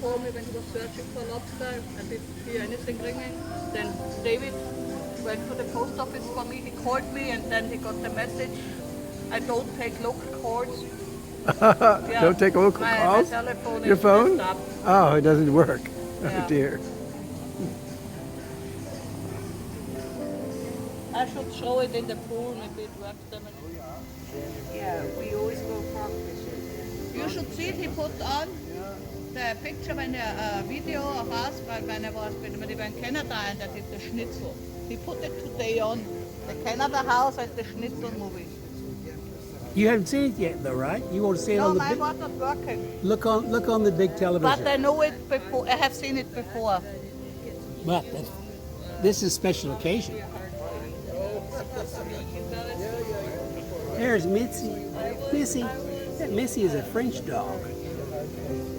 told me when he was searching for lobster and didn't hear anything ringing. Then David went to the post office for me. He called me and then he got the message. I don't take local calls. Yeah, Don't take local my calls? telephone Your is phone? messed up. Oh, it doesn't work. Yeah. Oh dear. I should show it in the pool, maybe it works them. Yeah, we always go frog fishing. You should see it, he put on the picture when video of us when we were in Canada and I did the Schnitzel. He put it today on the Canada house and the Schnitzel movie. You haven't seen it yet, though, right? You want to see it No, on the mine big. was not working. Look on the big television. But I know it before. I have seen it before. But this is special occasion. There's Missy. Missy. That Missy is a French dog.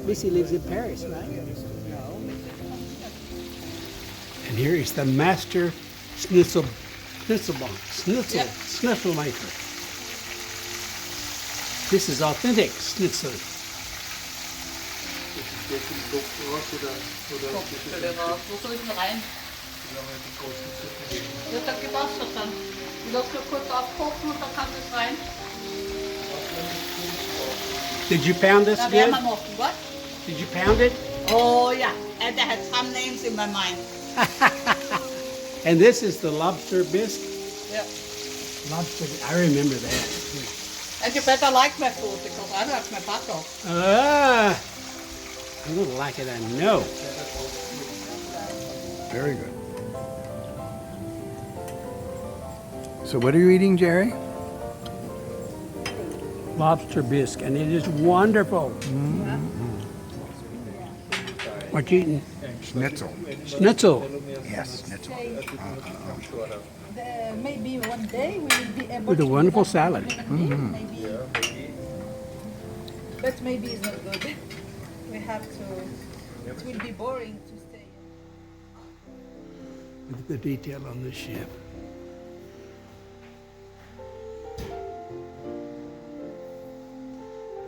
Missy lives in Paris, right? And here is the master schnitzel maker. This is authentic schnitzel. Wo soll ich denn rein? Wird da gebastelt dann. Ich lasse nur kurz aufkochen und dann kann das rein. Did you pound this Da werden good? wir noch. What? Did you pound it? Oh yeah, and I had some names in my mind. And this is the lobster bisque. Yeah. Lobster. I remember that. And you better like my food because I like my butter. Ah, I'm gonna like it. I know. Very good. So what are you eating, Jerry? Lobster bisque, and it is wonderful. What you eating? Schnitzel. Schnitzel. Yes, schnitzel. Maybe one day we will be able With a to do wonderful that. salad. Maybe, but maybe it's not good. We have to. It will be boring to stay. Look at the detail on this ship.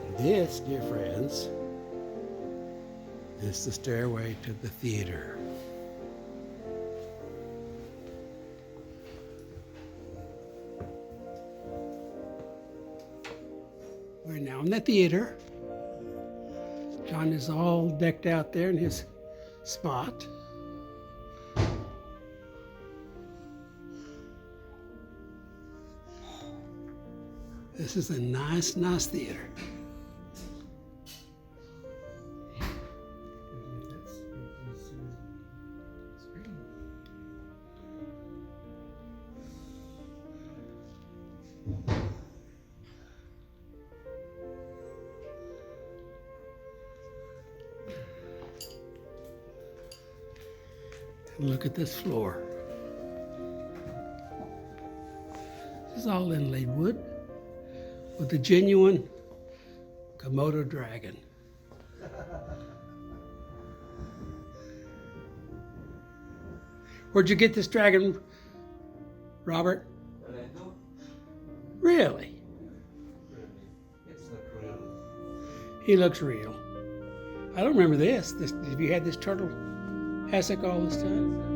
And this, dear friends, is the stairway to the theater. We're now in the theater. John is all decked out there in his spot. This is a nice theater. And look at this floor. This is all inlaid wood with the genuine Komodo dragon. Where'd you get this dragon, Robert? Really? He looks real. I don't remember this. Have you had this turtle hassock all this time?